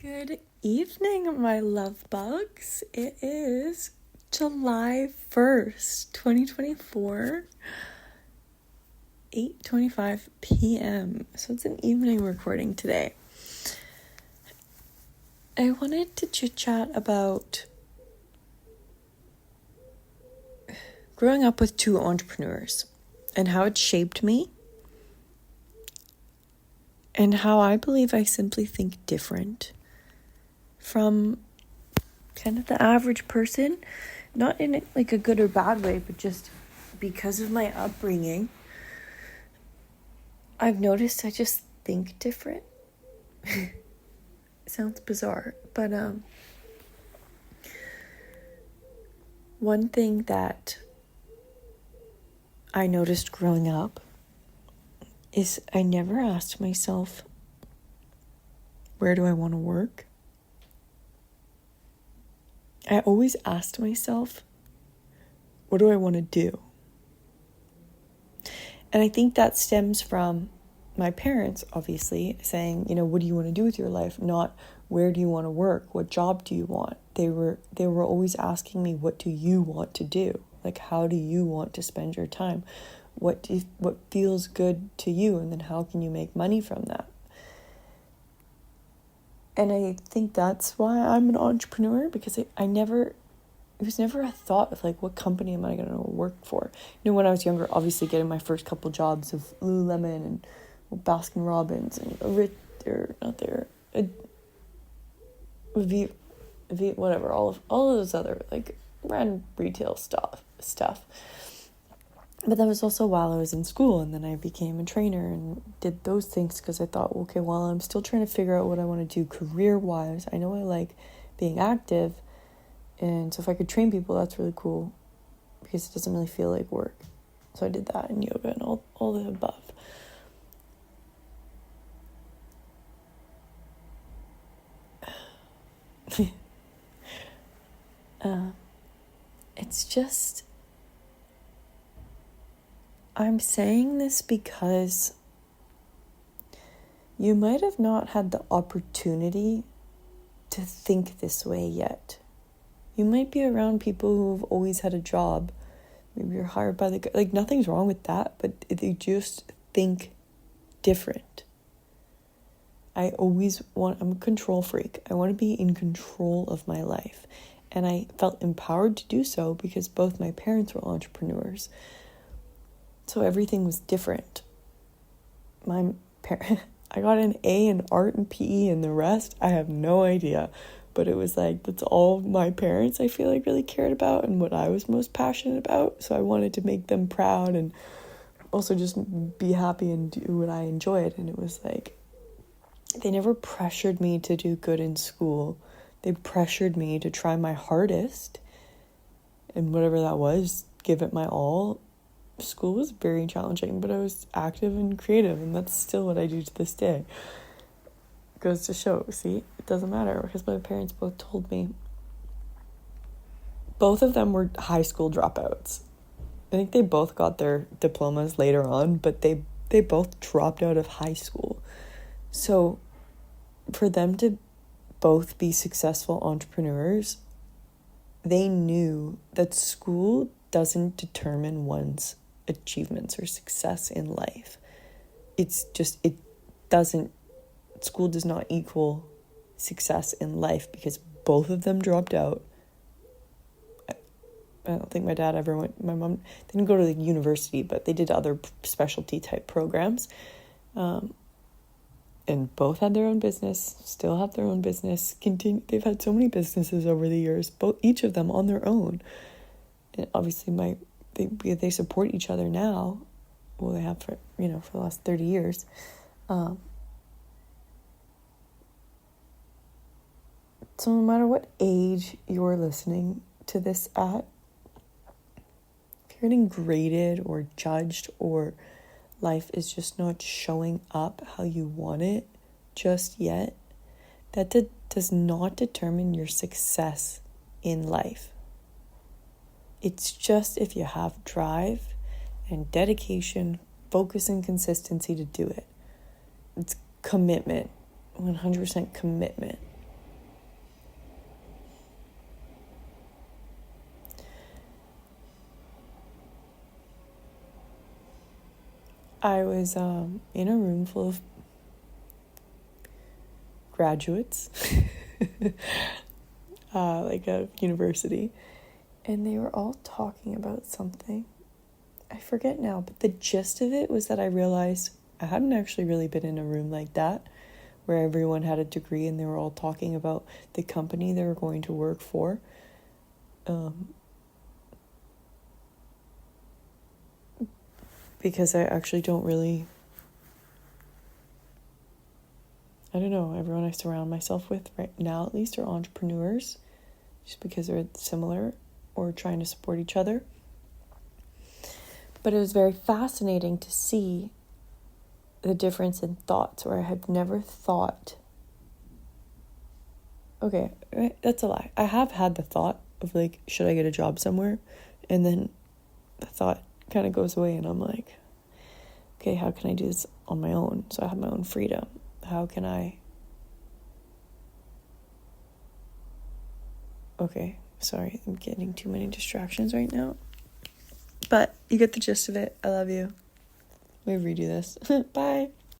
Good evening, my love bugs. It is July 1st, 2024, 8:25 p.m. So it's an evening recording today. I wanted to chit-chat about growing up with two entrepreneurs and how it shaped me and how I believe I simply think different from kind of the average person, not in like a good or bad way, but just because of my upbringing. I've noticed I just think different. It sounds bizarre, but one thing that I noticed growing up is I never asked myself, where do I want to work? I always asked myself, what do I want to do? And I think that stems from my parents, obviously, saying, what do you want to do with your life? Not where do you want to work? What job do you want? They were always asking me, what do you want to do? Like, how do you want to spend your time? What feels good to you? And then how can you make money from that? And I think that's why I'm an entrepreneur, because it was never a thought of like, what company am I going to work for? When I was younger, obviously getting my first couple jobs of Lululemon and Baskin Robbins and whatever, all of those other like random retail stuff. But that was also while I was in school, and then I became a trainer and did those things because I thought, okay, while I'm still trying to figure out what I want to do career-wise, I know I like being active, and so if I could train people, that's really cool because it doesn't really feel like work. So I did that in yoga and all the above. It's just, I'm saying this because you might have not had the opportunity to think this way yet. You might be around people who've always had a job. Maybe you're hired by like nothing's wrong with that, but they just think different. I'm a control freak. I want to be in control of my life. And I felt empowered to do so because both my parents were entrepreneurs. So everything was different. I got an A in art and PE, and the rest, I have no idea. But it was like, that's all my parents, I feel like, really cared about and what I was most passionate about. So I wanted to make them proud and also just be happy and do what I enjoyed. And it was like, they never pressured me to do good in school. They pressured me to try my hardest, and whatever that was, give it my all. School was very challenging, but I was active and creative, and that's still what I do to this day. It goes to show, see, it doesn't matter, because my parents both told me. Both of them were high school dropouts. I think they both got their diplomas later on, but they both dropped out of high school. So for them to both be successful entrepreneurs, they knew that school doesn't determine one's achievements or success in life. School does not equal success in life, because both of them dropped out. I don't think my mom didn't go to the university, but they did other specialty type programs. And both had their own business, still have their own business. They've had so many businesses over the years, each of them on their own. And obviously, they support each other now. Well, they have for the last 30 years. So no matter what age you're listening to this at, if you're getting graded or judged, or life is just not showing up how you want it just yet, that does not determine your success in life. It's just if you have drive and dedication, focus and consistency to do it. It's commitment, 100% commitment. I was in a room full of graduates, like a university, and they were all talking about something. I forget now, but the gist of it was that I realized I hadn't actually really been in a room like that, where everyone had a degree and they were all talking about the company they were going to work for. Because I actually don't really, I don't know, everyone I surround myself with right now at least are entrepreneurs, just because they're similar or trying to support each other. But it was very fascinating to see the difference in thoughts, where I had never thought, okay, that's a lie. I have had the thought of like, should I get a job somewhere? And then the thought kind of goes away and I'm like, okay, how can I do this on my own? So I have my own freedom. How can I? Okay, sorry, I'm getting too many distractions right now. But you get the gist of it. I love you. Let me redo this. Bye.